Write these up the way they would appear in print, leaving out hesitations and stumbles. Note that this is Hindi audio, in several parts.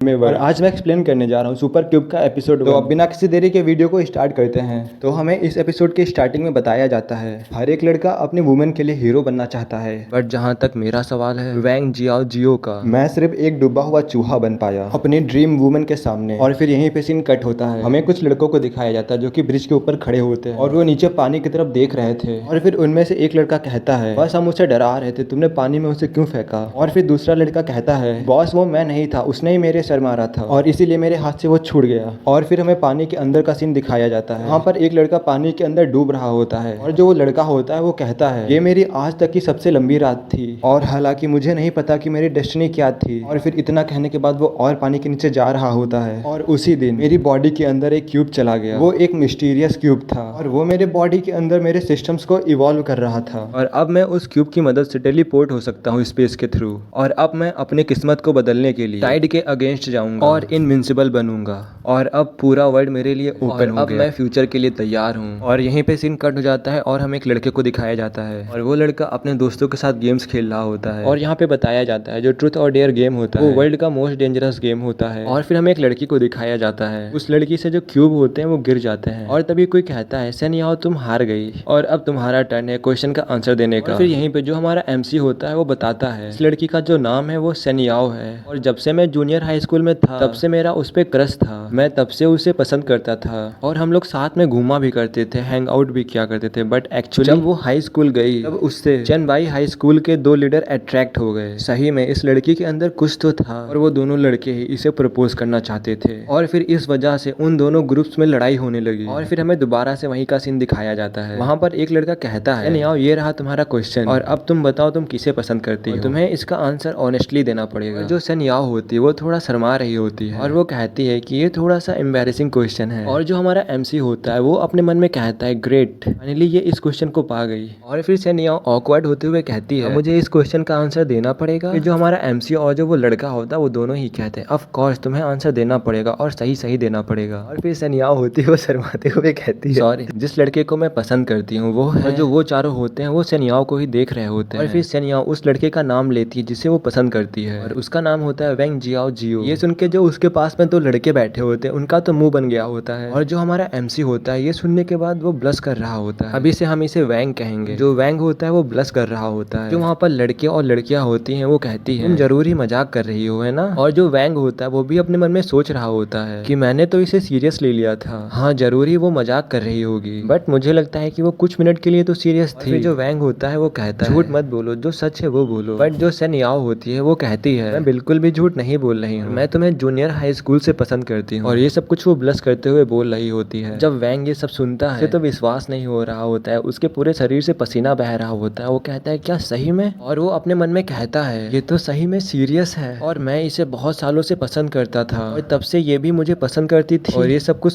और आज मैं एक्सप्लेन करने जा रहा हूँ सुपर क्यूब का एपिसोड। तो अब बिना किसी देरी के वीडियो को स्टार्ट करते हैं। तो हमें इस एपिसोड के स्टार्टिंग में बताया जाता है हर एक लड़का अपनी वुमेन के लिए हीरो बनना चाहता है, बट जहाँ तक मेरा सवाल है वैंग जियाओ जियो का, मैं सिर्फ एक डूबा हुआ चूहा बन पाया अपनी ड्रीम वुमेन के सामने। और फिर यहीं पे सीन कट होता है। हमें कुछ लड़कों को दिखाया जाता है जो कि ब्रिज के ऊपर खड़े होते हैं और वो नीचे पानी की तरफ देख रहे थे। और फिर उनमें से एक लड़का कहता है बस हम उसे डरा रहे थे, तुमने पानी में उसे क्यों फेंका। और फिर दूसरा लड़का कहता है बॉस वो मैं नहीं था, उसने ही मेरे सर मारा था और इसीलिए मेरे हाथ से वो छूट गया। और फिर हमें पानी के अंदर का सीन दिखाया जाता है। वहाँ पर एक लड़का पानी के अंदर डूब रहा होता है और जो वो लड़का होता है वो कहता है ये मेरी आज तक की सबसे लंबी रात थी और हालांकि मुझे नहीं पता कि मेरी डेस्टिनी क्या थी। और फिर इतना कहने के बाद वो और पानी के नीचे जा रहा होता है और उसी दिन मेरी बॉडी के अंदर एक क्यूब चला गया। वो एक मिस्टीरियस क्यूब था और वो मेरे बॉडी के अंदर मेरे सिस्टम्स को इवॉल्व कर रहा था और अब मैं उस क्यूब की मदद से टेलीपोर्ट हो सकता हूँ स्पेस के थ्रू। और अब मैं अपनी किस्मत को बदलने के लिए टाइड के अगेंस्ट जाऊंगा और इनविंसिबल बनूंगा और अब पूरा वर्ल्ड मेरे लिए ओपन हो गया। अब मैं फ्यूचर के लिए तैयार हूँ। और यहीं पे सीन कट हो जाता है और हमें एक लड़के को दिखाया जाता है और वो लड़का अपने दोस्तों के साथ गेम्स खेल रहा होता है। और यहाँ पे बताया जाता है जो ट्रूथ और डेयर गेम होता है वो वर्ल्ड का मोस्ट डेंजरस गेम होता है। और फिर हमें एक लड़की को दिखाया जाता है, उस लड़की से जो क्यूब होते हैं वो गिर जाते हैं और तभी कोई कहता है सेनियाओ तुम हार गई और अब तुम्हारा टर्न है क्वेश्चन का आंसर देने का। फिर यहीं पे जो हमारा एमसी होता है वो बताता है इस लड़की का जो नाम है वो सेनियाओ है और जब से मैं जूनियर हाई स्कूल में था तब से मेरा उस पे क्रश था, मैं तब से उसे पसंद करता था और हम लोग साथ में घूमा भी करते थे, हैंग आउट भी किया करते थे। बट एक्चुअली जब वो हाई स्कूल गई तब उससे चेनबाई हाई स्कूल के दो लीडर अट्रैक्ट हो गए। सही में इस लड़की के अंदर कुछ तो था और वो दोनों लड़के ही इसे प्रपोज करना चाहते थे और फिर इस वजह से उन दोनों ग्रुप्स में लड़ाई होने लगी। और फिर हमें दोबारा से वहीं का सीन दिखाया जाता है। वहाँ पर एक लड़का कहता है नहीं आओ ये रहा तुम्हारा क्वेश्चन और अब तुम बताओ तुम किसे पसंद करती हो, तुम्हें इसका आंसर ऑनेस्टली देना पड़ेगा। जो सन याओ होती है वो थोड़ा शर्मा रही होती है और वो कहती है कि ये थोड़ा सा एम्बैरेसिंग क्वेश्चन है। और जो हमारा एमसी होता है वो अपने मन में कहता है ग्रेट, फाइनली ये इस क्वेश्चन को पा गई। और फिर सन याओ ऑकवर्ड होते हुए कहती है मुझे इस क्वेश्चन का आंसर देना पड़ेगा। फिर जो हमारा एमसी और जो वो लड़का होता है वो दोनों ही कहते हैं ऑफ कोर्स तुम्हें आंसर देना पड़ेगा और सही सही देना पड़ेगा। और फिर सन याओ होती है वो शर्माते हुए कहती है सॉरी, जिस लड़के को मैं पसंद करती हूँ वो है। और जो वो चारों होते हैं वो सन याओ को ही देख रहे होते हैं और फिर सन याओ उस लड़के का नाम लेती है जिसे वो पसंद करती है और उसका नाम होता है वैंग जियाओ जियो। ये सुन के जो उसके पास में दो लड़के बैठे होते हैं उनका तो मुंह बन गया होता है और जो हमारा एमसी होता है ये सुनने के बाद वो ब्लश कर रहा होता है। अभी से हम इसे वैंग कहेंगे। जो वैंग होता है वो ब्लश कर रहा होता है। जो वहाँ पर लड़के और लड़कियां होती हैं वो कहती है तुम जरूर ही मजाक कर रही हो है ना। और जो वैंग होता है वो भी अपने मन में सोच रहा होता है कि मैंने तो इसे सीरियस ले लिया था, हाँ जरूरी वो मजाक कर रही होगी, बट मुझे लगता है कि वो कुछ मिनट के लिए तो सीरियस थी। जो वैंग होता है वो कहता है झूठ मत बोलो, जो सच है वो बोलो। बट जो सन याओ होती है वो कहती है मैं बिल्कुल भी झूठ नहीं बोल रही हूँ, मैं तुम्हें जूनियर हाई स्कूल से पसंद करती हूँ। और ये सब कुछ वो ब्लश करते हुए बोल रही होती है। जब वैंग ये सब सुनता है तो विश्वास नहीं हो रहा होता है, उसके पूरे शरीर से पसीना बह रहा होता है। वो कहता है क्या सही में? और वो अपने मन में कहता है ये तो सही में सीरियस है और मैं इसे बहुत सालों से पसंद करता था और तब से ये भी मुझे पसंद करती थी। और ये सब कुछ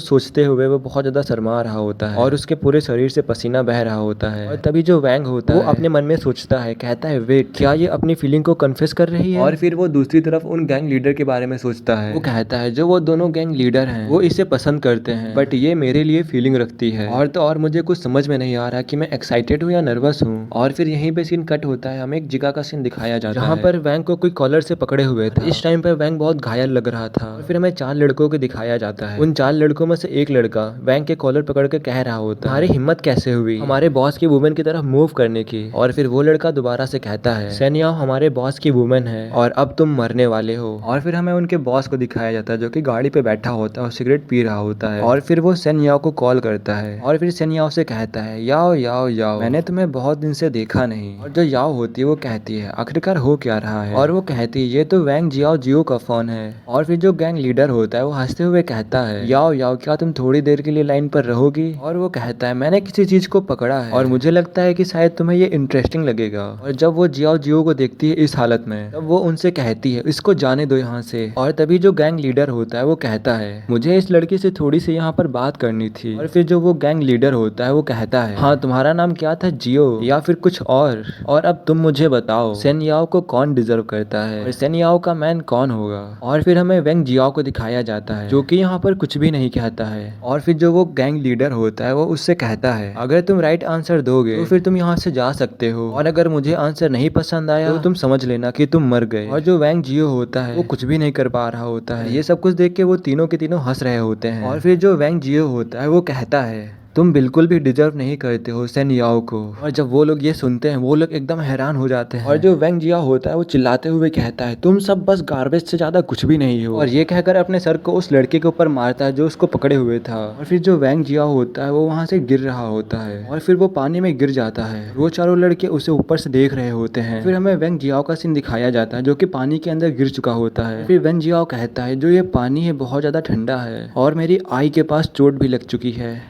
सोचते हुए वो बहुत ज्यादा शर्मा रहा होता है और उसके पूरे शरीर से पसीना बह रहा होता है। और तभी जो वैंग होता है वो अपने मन में सोचता है, कहता है वेट क्या ये अपनी फीलिंग को कन्फेस कर रही है। और फिर वो दूसरी तरफ उन गैंग लीडर के बारे में सोचता है। वो कहता है जो वो दोनों गैंग लीडर हैं वो इसे पसंद करते हैं बट ये मेरे लिए फीलिंग रखती है। और तो और मुझे कुछ समझ में नहीं आ रहा कि मैं एक्साइटेड हूँ या नर्वस हूँ। और फिर यहीं पे सीन कट होता है, हमें एक जगह का सीन दिखाया जाता है जहाँ पर वैंग को कोई कॉलर से पकड़े हुए था। इस टाइम पर वैंग बहुत घायल लग रहा था। और फिर हमें 4 लड़कों को दिखाया जाता है। उन 4 लड़कों में से एक लड़का वैंग के कॉलर पकड़ के कह रहा होता है तुम्हारी हिम्मत कैसे हुई हमारे बॉस की वुमेन की तरफ मूव करने की। और फिर वो लड़का दोबारा से कहता है सेनियाओ हमारे बॉस की वुमेन है और अब तुम मरने वाले हो। और फिर हमें उनके बॉस को दिखाया जाता है जो कि गाड़ी पे बैठा होता है और सिगरेट पी रहा होता है। और फिर वो सेनियाओ को कॉल करता है और फिर सेनियाओ से कहता है याओ याओ याओ मैंने तुम्हें बहुत दिन से देखा नहीं। और जो याओ होती है वो कहती है आखिरकार हो क्या रहा है। और वो कहती है ये तो वैंग जियाओ जियो का फोन है। और फिर जो गैंग लीडर होता है वो हंसते हुए कहता है याओ याओ क्या तुम थोड़ी देर के लिए लाइन पर रहोगी। और वो कहता है मैंने किसी चीज को पकड़ा है और मुझे लगता है कि शायद तुम्हें ये इंटरेस्टिंग लगेगा। और जब वो जियाओ जियो को देखती है इस हालत में तब वो उनसे कहती है इसको जाने दो यहाँ से। और तभी जो गैंग लीडर होता है वो कहता है मुझे इस लड़की से थोड़ी सी यहाँ पर बात करनी थी। और फिर जो वो गैंग लीडर होता है वो कहता है हाँ तुम्हारा नाम क्या था जियो या फिर कुछ और अब तुम मुझे बताओ सेन याओ को कौन डिजर्व करता है और सेन याओ का मैन कौन होगा। और फिर हमें वैंग जियाओ को दिखाया जाता है जो कि यहाँ पर कुछ भी नहीं कहता है। और फिर जो वो गैंग लीडर होता है वो उससे कहता है अगर तुम राइट आंसर दोगे तो फिर तुम यहाँ से जा सकते हो और अगर मुझे आंसर नहीं पसंद आया तो तुम समझ लेना कि तुम मर गए। और जो वैंग जियो जियो होता है वो कुछ भी नहीं कर पा रहा होता है। ये सब कुछ देख के वो तीनों के तीनों हंस रहे होते हैं। और फिर जो वैंग जियो होता है वो कहता है तुम बिल्कुल भी डिजर्व नहीं करते हो सेन याओ को। और जब वो लोग ये सुनते हैं वो लोग एकदम हैरान हो जाते हैं। और जो वैंग जिया होता है वो चिल्लाते हुए कहता है तुम सब बस गार्बेज से ज्यादा कुछ भी नहीं हो। और ये कहकर अपने सर को उस लड़के के ऊपर मारता है जो उसको पकड़े हुए था। और फिर जो वैंग जिया होता है वो वहां से गिर रहा होता है और फिर वो पानी में गिर जाता है। वो चारों लड़के उसे ऊपर से देख रहे होते हैं। फिर हमें वैंग जियाओ का सीन दिखाया जाता है जो कि पानी के अंदर गिर चुका होता है। फिर वैंग जियाओ कहता है जो ये पानी है बहुत ज्यादा ठंडा है और मेरी आई के पास चोट भी लग चुकी है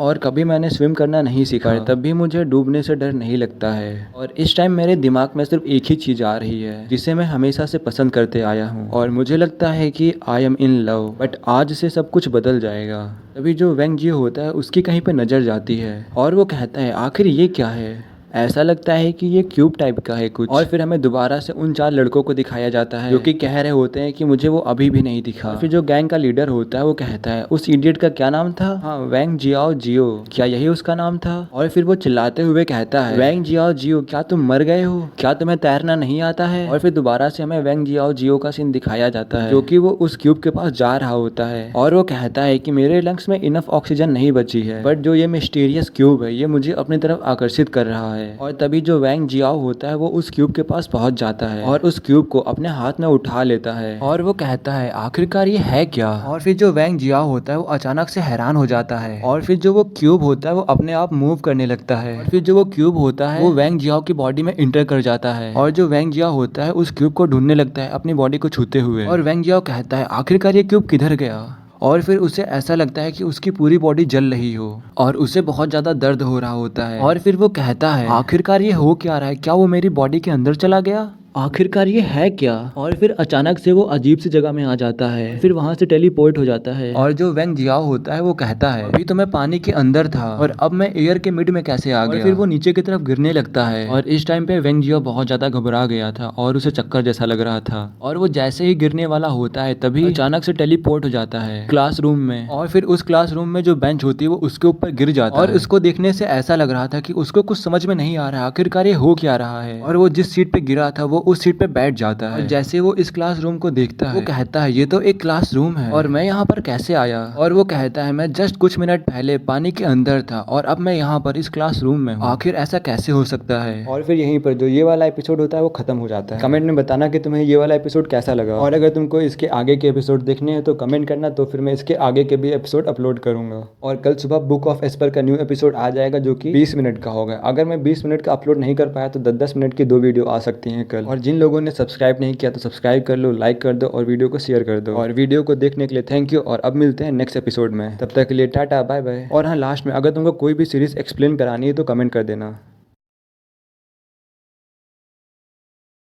और कभी मैंने स्विम करना नहीं सीखा है, तब भी मुझे डूबने से डर नहीं लगता है। और इस टाइम मेरे दिमाग में सिर्फ एक ही चीज आ रही है जिसे मैं हमेशा से पसंद करते आया हूँ और मुझे लगता है कि I am in love, but आज से सब कुछ बदल जाएगा। तभी जो वैंग जियो होता है उसकी कहीं पे नजर जाती है और वो कहता है आखिर ये क्या है, ऐसा लगता है कि ये क्यूब टाइप का है कुछ। और फिर हमें दोबारा से उन 4 लड़कों को दिखाया जाता है जो कि कह रहे होते हैं कि मुझे वो अभी भी नहीं दिखा। फिर जो गैंग का लीडर होता है वो कहता है उस इडियट का क्या नाम था, हाँ वैंग जियाओ जियो, क्या यही उसका नाम था। और फिर वो चिल्लाते हुए कहता है वैंग जियाओ जियो क्या तुम मर गए हो, क्या तुम्हें तैरना नहीं आता है। और फिर दोबारा से हमें वैंग जियाओ जियो का सीन दिखाया जाता है जो कि वो उस क्यूब के पास जा रहा होता है और वो कहता है कि मेरे लंग्स में इनफ ऑक्सीजन नहीं बची है, बट जो ये मिस्टीरियस क्यूब है ये मुझे अपनी तरफ आकर्षित कर रहा है। और तभी जो वैंग जियाओ होता है वो उस क्यूब के पास पहुंच जाता है और उस क्यूब को अपने हाथ में उठा लेता है और वो कहता है आखिरकार ये है क्या। और फिर जो वैंग जियाओ होता है वो अचानक से हैरान हो जाता है और फिर जो वो क्यूब होता है वो अपने आप मूव करने लगता है। और फिर जो वो क्यूब होता है वो वैंग जियाओ की बॉडी में इंटर कर जाता है और जो वैंग जियाओ होता है उस क्यूब को ढूंढने लगता है अपनी बॉडी को छूते हुए। और वैंग जियाओ कहता है आखिरकार ये क्यूब किधर गया। और फिर उसे ऐसा लगता है कि उसकी पूरी बॉडी जल रही हो और उसे बहुत ज्यादा दर्द हो रहा होता है। और फिर वो कहता है आखिरकार ये हो क्या रहा है, क्या वो मेरी बॉडी के अंदर चला गया, आखिरकार ये है क्या। और फिर अचानक से वो अजीब सी जगह में आ जाता है, फिर वहां से टेलीपोर्ट हो जाता है। और जो वैंग जियाओ होता है वो कहता है अभी तो मैं पानी के अंदर था और अब मैं एयर के मिड में कैसे आ गया। और फिर वो नीचे की तरफ गिरने लगता है और इस टाइम पे वैंग जियाओ बहुत ज्यादा घबरा गया था और उसे चक्कर जैसा लग रहा था। और वो जैसे ही गिरने वाला होता है तभी अचानक से टेलीपोर्ट हो जाता है क्लासरूम में और फिर उस क्लासरूम में जो बेंच होती है वो उसके ऊपर गिर जाता है। और उसको देखने से ऐसा लग रहा था कि उसको कुछ समझ में नहीं आ रहा आखिरकार ये हो क्या रहा है। और वो जिस सीट पे गिरा था वो उस सीट पे बैठ जाता है। और जैसे वो इस क्लासरूम को देखता है वो कहता है ये तो एक क्लासरूम है और मैं यहाँ पर कैसे आया। और वो कहता है मैं जस्ट कुछ मिनट पहले पानी के अंदर था और अब मैं यहाँ पर इस क्लासरूम में हूँ, आखिर ऐसा कैसे हो सकता है। और फिर यहीं पर जो ये वाला एपिसोड होता है वो खत्म हो जाता है। कमेंट में बताना कि तुम्हें ये वाला एपिसोड कैसा लगा और अगर तुमको इसके आगे के एपिसोड देखने हैं तो कमेंट करना, तो फिर मैं इसके आगे के भी एपिसोड अपलोड करूंगा। और कल सुबह बुक ऑफ एस्पर का न्यू एपिसोड आ जाएगा जो कि 20 मिनट का होगा। अगर मैं 20 मिनट का अपलोड नहीं कर पाया तो 10-10 मिनट की 2 वीडियो आ सकती हैं कल। और जिन लोगों ने सब्सक्राइब नहीं किया तो सब्सक्राइब कर लो, लाइक कर दो और वीडियो को शेयर कर दो। और वीडियो को देखने के लिए थैंक यू और अब मिलते हैं नेक्स्ट एपिसोड में। तब तक के लिए टाटा बाय बाय। और हाँ लास्ट में अगर तुमको कोई भी सीरीज एक्सप्लेन करानी है तो कमेंट कर देना।